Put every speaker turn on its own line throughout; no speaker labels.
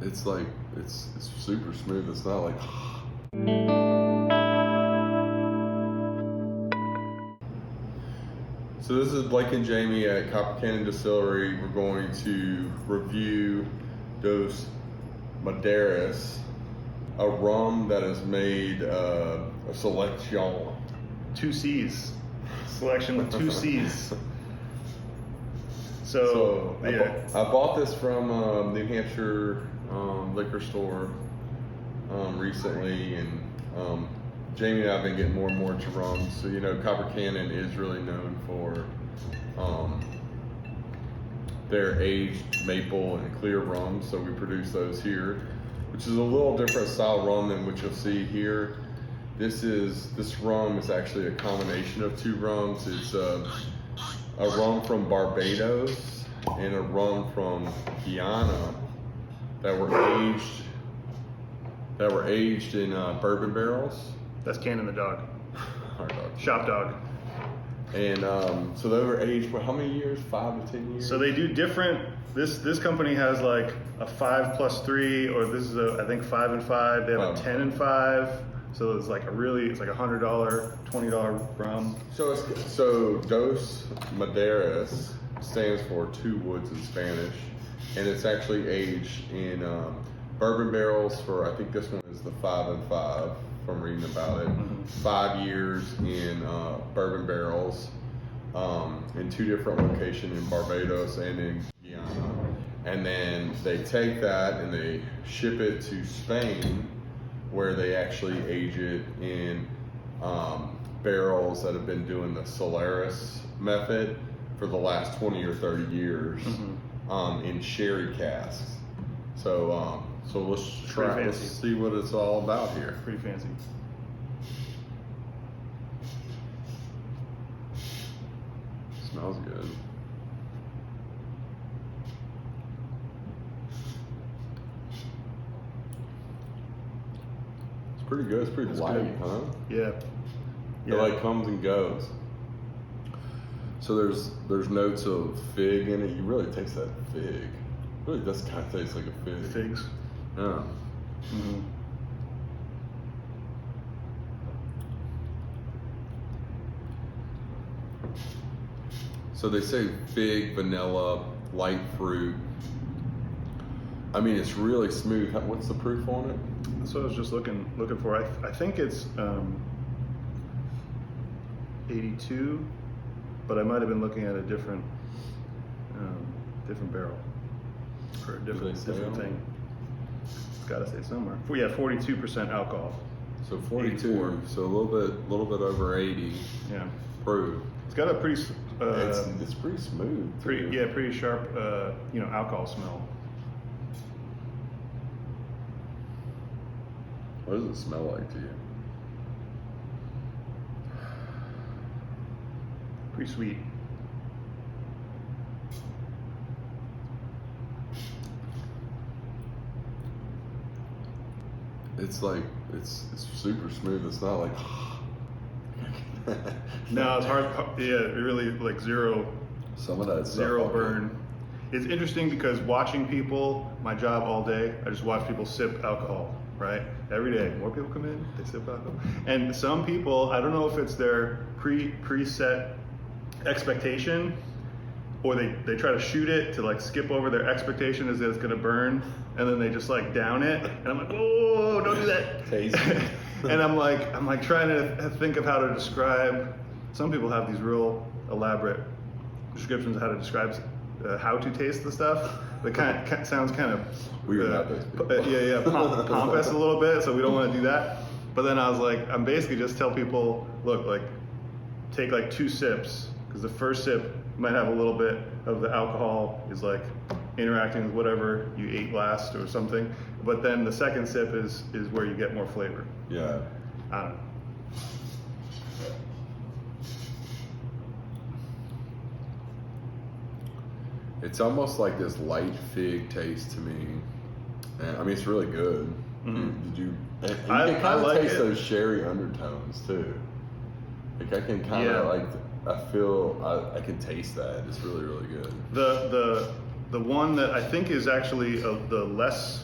It's like, it's super smooth. It's not like, so this is Blake and Jamie at Copper Canyon Distillery. We're going to review Dos Maderas, a rum that is made a selection.
2 C's. Selection with 2 C's.
I bought this from New Hampshire liquor store recently, and Jamie and I have been getting more and more into rum. So, you know, Copper Canyon is really known for their aged maple and clear rum. So we produce those here, which is a little different style rum than what you'll see here. This rum is actually a combination of 2 rums. It's a rum from Barbados and a rum from Guyana that were aged in bourbon barrels.
That's Cannon the dog.
Our dog.
Shop dog.
And so they were aged for how many years? 5 to 10 years?
So they do different. This company has like a 5+3, or this is I think 5 and 5. They have a 10 and 5. So it's like it's like $100, $20 rum.
So Dos Maderas stands for 2 woods in Spanish, and it's actually aged in bourbon barrels for, I think this one is the 5 and 5 from reading about it. 5 years in bourbon barrels in 2 different locations in Barbados and in Guyana. And then they take that and they ship it to Spain, where they actually age it in barrels that have been doing the Solaris method for the last 20 or 30 years in sherry casks. So let's see what it's all about here.
Pretty fancy.
Smells good. It's pretty good. It's pretty light,
good.
huh?
Yeah.
It like comes and goes. So there's notes of fig in it. You really taste that fig. It really does kind of taste like a fig.
Figs.
Yeah. So they say fig, vanilla, light fruit. I mean, it's really smooth. What's the proof on it?
That's what I was just looking for. I think it's 82, but I might have been looking at a different barrel for a different thing. It's got to say somewhere. Yeah, 42% alcohol.
So 42.
84.
So a little bit over 80.
Yeah.
Proof.
It's got a pretty.
It's pretty smooth.
Pretty sharp. Alcohol smell.
What does it smell like to you?
Pretty sweet.
It's like it's super smooth. It's not like
No, it's hard. Yeah, really like zero.
Some of that
zero burn. It's interesting because watching people, my job all day, I just watch people sip alcohol, right? Every day, more people come in, they sip alcohol. And some people, I don't know if it's their preset expectation, or they try to shoot it to like skip over their expectation as it's gonna burn, and then they just like down it, and I'm like, oh, don't do that.
Tasty.
And I'm like trying to think of how to describe. Some people have these real elaborate descriptions of how to describe how to taste the stuff. That kind of sounds kind of
weird.
Pompous a little bit. So we don't want to do that. But then I was like, I'm basically just tell people, look, like take like 2 sips, because the first sip might have a little bit of the alcohol is like interacting with whatever you ate last or something. But then the second sip is where you get more flavor.
Yeah.
I don't know.
It's almost like this light fig taste to me. And, I mean, it's really good. Did you? And you can kind of taste those sherry undertones too. Like I can kind of I can taste that. It's really, really good.
The one that I think is actually the less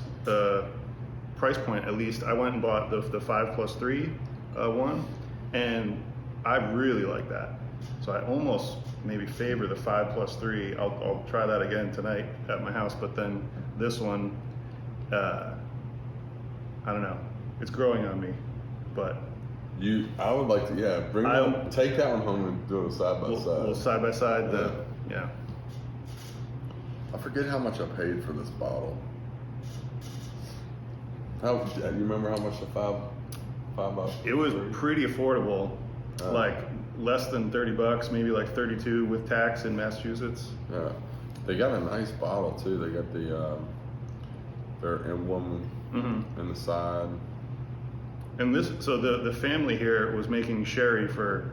price point, at least, I went and bought the 5+3 one, and I really like that. So I almost maybe favor the 5+3. I'll try that again tonight at my house, but then this one, I don't know. It's growing on me, but
I would like to, take that one home and do it side by side.
We'll side by side.
Yeah. I forget how much I paid for this bottle. You remember how much the $5?
It was pretty affordable, like less than $30, maybe like 32 with tax in Massachusetts.
Yeah, they got a nice bottle too. They got their emblem in the side.
And so the family here was making sherry for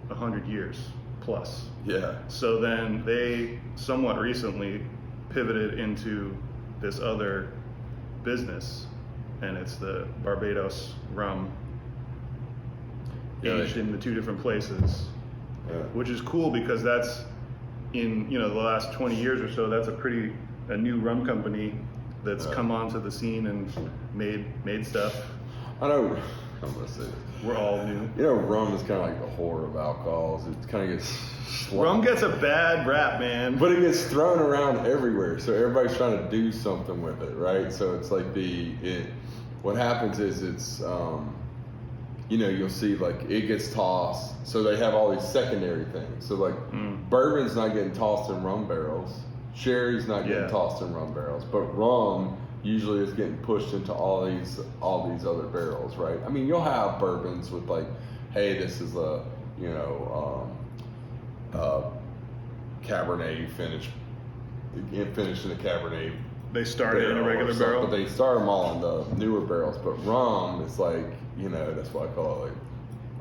100 years plus.
Yeah.
So then they somewhat recently pivoted into this other business, and it's the Barbados rum, aged in the two different places, which is cool because that's in the last 20 years or so. That's a new rum company that's come onto the scene and made stuff.
I know. I'm gonna say it.
We're all new.
Rum is kind of like the whore of alcohols. It kind of gets
rum gets a bad rap, man.
But it gets thrown around everywhere, so everybody's trying to do something with it, right? So it's like what happens is it's you'll see like it gets tossed, so they have all these secondary things. So like bourbon's not getting tossed in rum barrels, sherry's not getting tossed in rum barrels, but rum usually is getting pushed into all these other barrels, right? I mean, you'll have bourbons with like, hey, this is a Cabernet finished in a Cabernet.
They started in a regular barrel,
but they start them all in the newer barrels. But rum is like, that's why I call it like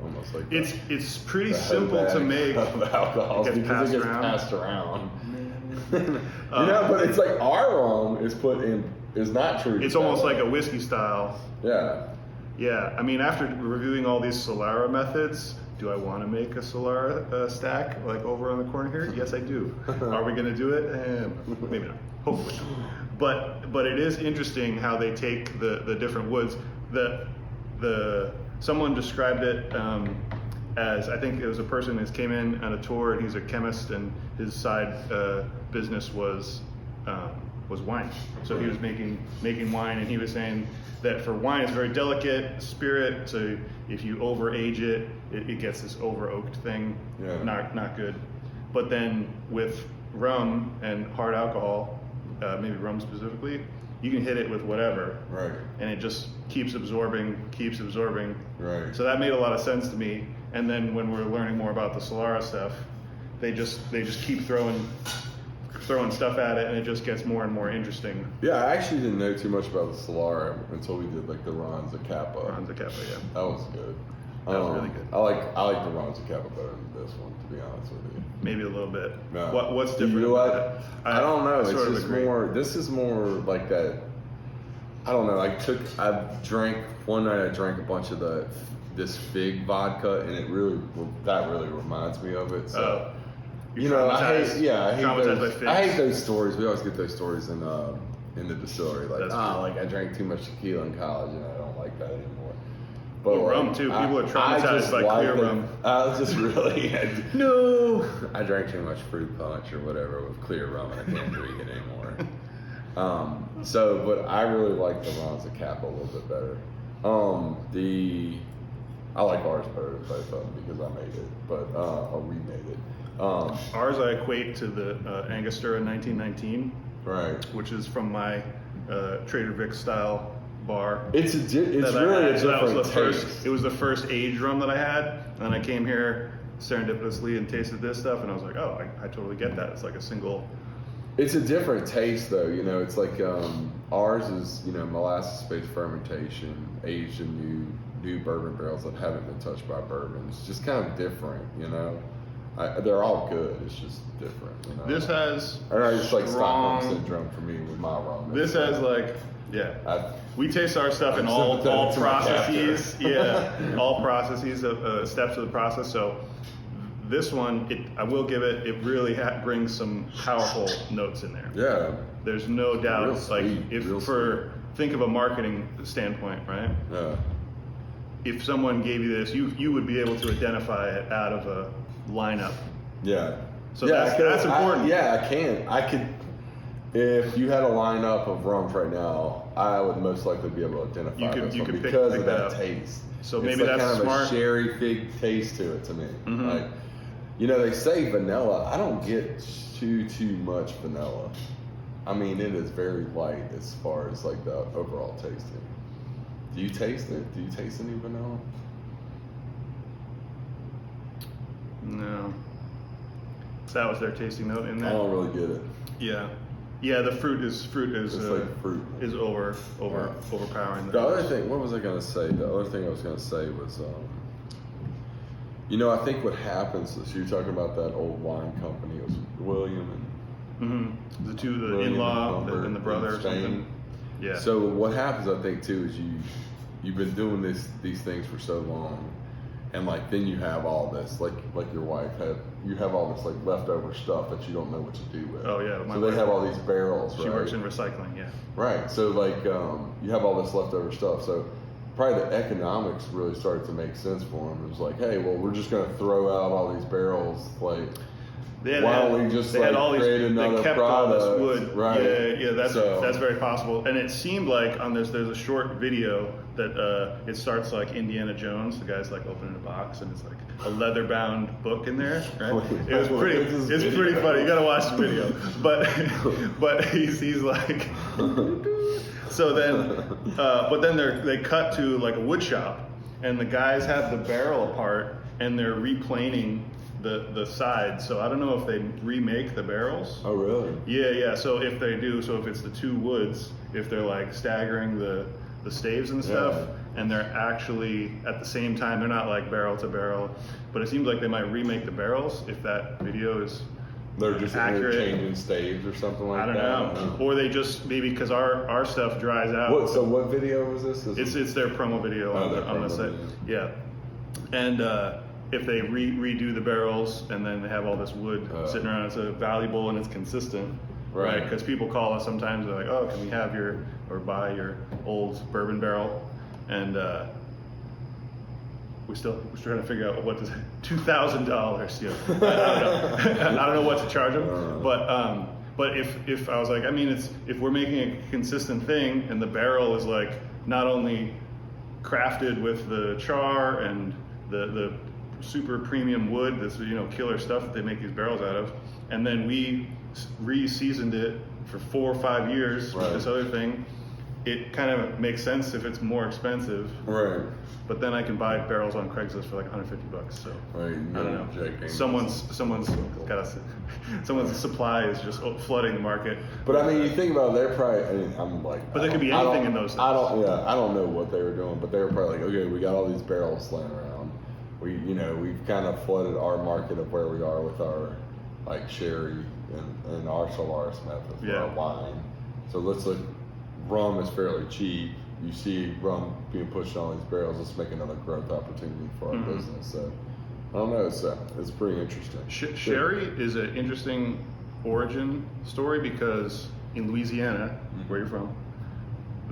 almost like
it's pretty simple to make
of alcohol because it gets passed around. But it's like our rum is not true.
It's almost like a whiskey style.
Yeah.
Yeah. I mean, after reviewing all these Solara methods, do I want to make a Solara stack like over on the corner here? Yes, I do. Are we going to do it? Maybe not. Hopefully not. But it is interesting how they take the different woods. Someone described it as, I think it was a person who came in on a tour, and he's a chemist, and his side business was wine. So he was making wine, and he was saying that for wine it's very delicate spirit, so if you over age it gets this over oaked thing. Not good. But then with rum and hard alcohol, maybe rum specifically, you can hit it with whatever,
right? And
it just keeps absorbing,
right?
So that made a lot of sense to me. And then when we're learning more about the Solara stuff, they just keep throwing stuff at it, and it just gets more and more interesting.
Yeah, I actually didn't know too much about the Solara until we did like the Ron Zacapa.
Yeah.
That was good.
That was really good.
I like the Ron Zacapa better than this one, to be honest with you.
Maybe a little bit.
No.
What's different?
You know what? I don't know. It's just
agree.
This is more like that. I don't know. One night I drank a bunch of this fig vodka, and that really reminds me of it. So. I hate those stories. We always get those stories in the distillery, like I drank too much tequila in college, and I don't like that anymore. But
rum too. People are traumatized by clear rum.
I was just really
no.
I drank too much fruit punch or whatever with clear rum, and I can't drink it anymore. But I really like the Ron Zacapa a little bit better. I like ours better than both of them because I made it, or we made it.
Ours I equate to the Angostura 1919,
right?
Which is from my Trader Vic's style bar.
It's really a different taste.
It was the first aged rum that I had, and then I came here serendipitously and tasted this stuff, and I was like, oh, I totally get that. It's like a single.
It's a different taste, though. It's like ours is molasses-based fermentation, aged in new bourbon barrels that haven't been touched by bourbon. It's just kind of different, they're all good. It's just different.
This has.
It's like Stockholm syndrome for me with my rum.
This has we taste our stuff in all processes. All processes of steps of the process. So this one, I will give it. It really brings some powerful notes in there.
Yeah.
There's no doubt.
Real
Like
sweet,
if
real
think of a marketing standpoint, right?
Yeah.
If someone gave you this, you would be able to identify it out of a lineup.
Yeah.
So
yeah,
that's important.
I can. I could. If you had a lineup of rums right now, I would most likely be able to identify this one because of that taste.
So
it's
maybe
like
that's
kind
smart.
of a sherry fig taste to it to me.
Mm-hmm.
Like, you know, they say vanilla. I don't get too much vanilla. I mean, it is very light as far as like the overall tasting. Do you taste it? Do you taste any vanilla?
No. So that was their tasting note in there.
I don't really get it.
Yeah. Yeah, the fruit is
It's like fruit.
is overpowering.
The other thing, what was I gonna say? The other thing I was gonna say was, you know, I think what happens is you're talking about that old wine company. It was William and
the
William
in-law
Humbert
and the brother
in
or something.
Spain.
Yeah.
So what happens, I think, too, is you've been doing these things for so long, and like then you have all this, like your wife had. You have all this like leftover stuff that you don't know what to do with.
Oh yeah.
So they have all these barrels.
She works in recycling. Yeah.
Right. So like you have all this leftover stuff. So probably the economics really started to make sense for them. It was like, hey, well, we're just going to throw out all these barrels. Like, why don't we just like create another
they kept
product?
all this wood.
Right.
Yeah. That's very possible. And it seemed like on there's a short video that it starts like Indiana Jones. The guy's like opening a box and it's like a leather-bound book in there. Right. It was pretty. It's pretty funny. You got to watch the video. But he's like. So then, but then they cut to like a wood shop, and the guys have the barrel apart, and they're replaning the sides. So I don't know if they remake the barrels.
Oh, really?
Yeah. So if they do, if it's the two woods, if they're like staggering the staves and stuff, and they're actually at the same time, they're not like barrel to barrel, but it seems like they might remake the barrels if that video is.
They're just
accurate.
interchanging staves or something like that.
I don't know. Or they just maybe because our stuff dries out.
So what video was this?
It's their promo video on the site. Yeah, and if they redo the barrels and then they have all this wood sitting around, it's valuable and it's consistent, right? Because people call us sometimes. They're like, "Oh, can we have buy your old bourbon barrel?" And we're trying to figure out what does $2,000. Yeah, I don't know what to charge them, but if I was like, I mean, if we're making a consistent thing and the barrel is like not only crafted with the char and the super premium wood, this killer stuff that they make these barrels out of, and then we re-seasoned it for 4 or 5 years with this other thing, it kind of makes sense if it's more expensive.
Right.
But then I can buy barrels on Craigslist for like $150. So
right,
I don't know. Someone's supply is just flooding the market.
But I mean, you think about it, they're probably. I mean, I'm like.
But there could be anything in those things.
I don't know what they were doing, but they were probably like, okay, we got all these barrels laying around. We've kind of flooded our market of where we are with our like sherry and our Solaris method for our wine. So let's look. Rum is fairly cheap. You see rum being pushed on these barrels. Let's make another growth opportunity for our business. So I don't know. It's pretty interesting.
Sherry is an interesting origin story because in Louisiana, where you're from,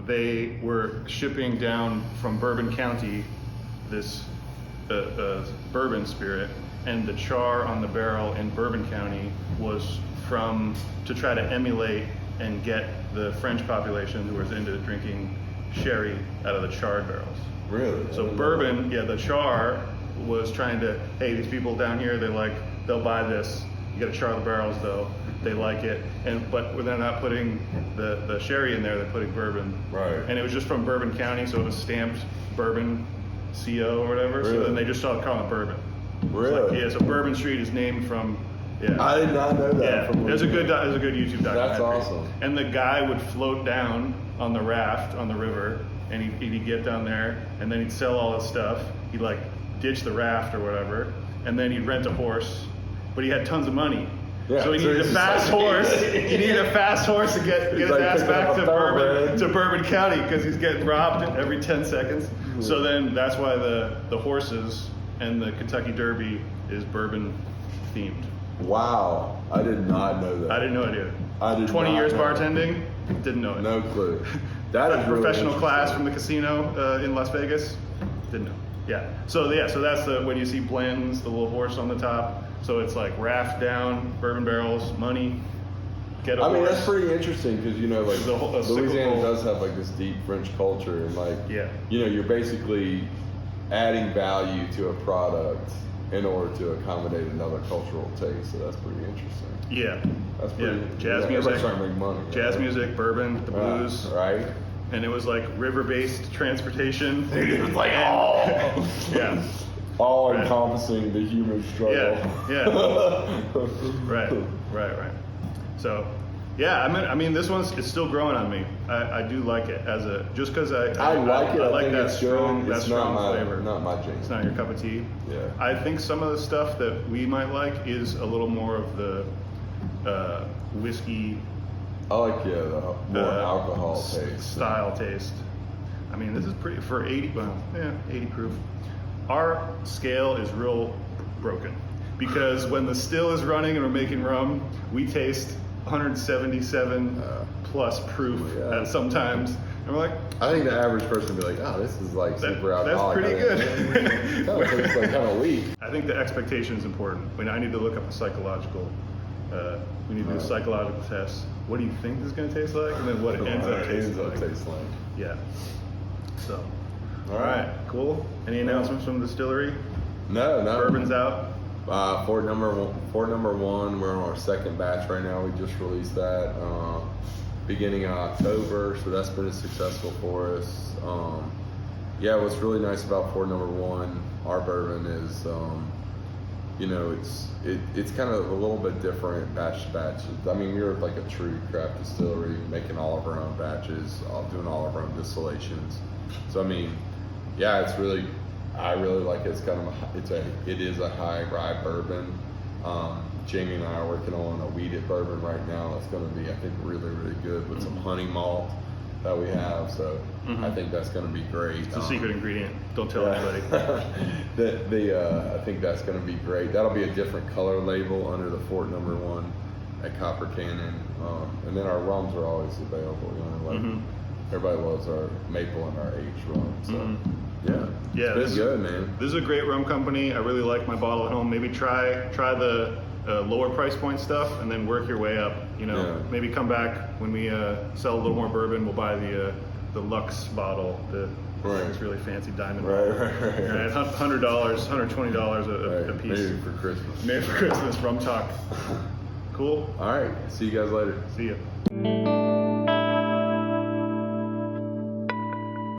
they were shipping down from Bourbon County this bourbon spirit, and the char on the barrel in Bourbon County was to try to emulate and get the French population who was into drinking sherry out of the charred barrels.
Really?
So bourbon, the char was trying to, hey, these people down here, they'll buy this. You got to char the barrels though. They like it, but they're not putting the sherry in there. They're putting bourbon.
Right.
And it was just from Bourbon County, so it was stamped Bourbon CO or whatever.
Really?
So then they just started calling it bourbon.
Really?
So Bourbon Street is named from. Yeah.
I did not know that.
Yeah, there's a good YouTube documentary.
That's awesome.
And the guy would float down on the raft on the river, and he'd get down there, and then he'd sell all his stuff. He'd like ditch the raft or whatever, and then he'd rent a horse. But he had tons of money, so he needed a fast horse. He needed a fast horse to get his ass back to Bourbon County because he's getting robbed every 10 seconds. Mm-hmm. So then that's why the horses and the Kentucky Derby is Bourbon themed.
Wow, I did not know that.
I didn't know it either.
I did
20
not
years
know.
bartending, didn't know it.
No clue. That is really
Professional class
interesting.
from the casino in Las Vegas, didn't know. Yeah. So that's when you see blends, the little horse on the top. So it's like raft down, bourbon barrels, money. Get a
I mean,
horse.
that's pretty interesting because, you know, like
There's a
Louisiana
cyclical-
does have like this deep French culture, and like,
Yeah.
you know, you're basically adding value to a product in order to accommodate another cultural taste. So that's pretty interesting.
Yeah.
That's pretty.
Jazz
everybody's
music.
trying to make money.
Jazz
right?
music, bourbon, the blues.
Right.
And it was like river-based transportation.
It was like, oh.
Yeah.
All
Right.
encompassing the human struggle.
Yeah. Right. So, yeah, I mean, this one's it's still growing on me. I do like it as a just because I
like it. I
like
think
that
it's
strong
good.
that
It's
strong
not my
flavor.
not my jam.
It's not your cup of tea.
Yeah.
I think some of the stuff that we might like is a little more of the whiskey
I like the more alcohol taste.
style taste. I mean, this is pretty for 80. Well, yeah, 80 proof. Our scale is real broken because when the still is running and we're making rum, we taste 177 plus proof
Yeah.
sometimes, and we're like,
I think the average person would be like, oh, this is like super alcoholic.
that's pretty good.
Kind of tastes like kind of weak.
I think the expectation is important. I need to look up a psychological. We need to do a psychological test. What do you think this is going to taste like, and then what it ends up tasting like.
tastes like.
Yeah. So.
All
All right. Cool. Any announcements from the distillery?
No.
Bourbon's out.
Fort number one. We're on our second batch right now. We just released that beginning of October, so that's been successful for us. Yeah, what's really nice about Fort number one, our bourbon is, you know, it's kind of a little bit different batch to batch. I mean, we're like a true craft distillery, making all of our own batches, doing all of our own distillations. So I mean, yeah, I really like it. It is a high rye bourbon. Jamie and I are working on a wheated bourbon right now. That's going to be, I think, really, really good with some honey malt that we have. So I think that's going to be great.
It's a secret ingredient. Don't tell anybody.
I think that's going to be great. That'll be a different color label under the Fort number one at Copper Cannon. And then our rums are always available. You know, like everybody loves our maple and our aged rum. So yeah, it's been good, man.
This is a great rum company. I really like my bottle at home. Maybe try the lower price point stuff, and then work your way up. You know, maybe come back when we sell a little more bourbon. We'll buy the Lux bottle, this really fancy diamond.
Right.
$100, $120 a piece.
Maybe for Christmas.
Maybe for Christmas. Rum talk. Cool.
All right. See you guys later.
See ya.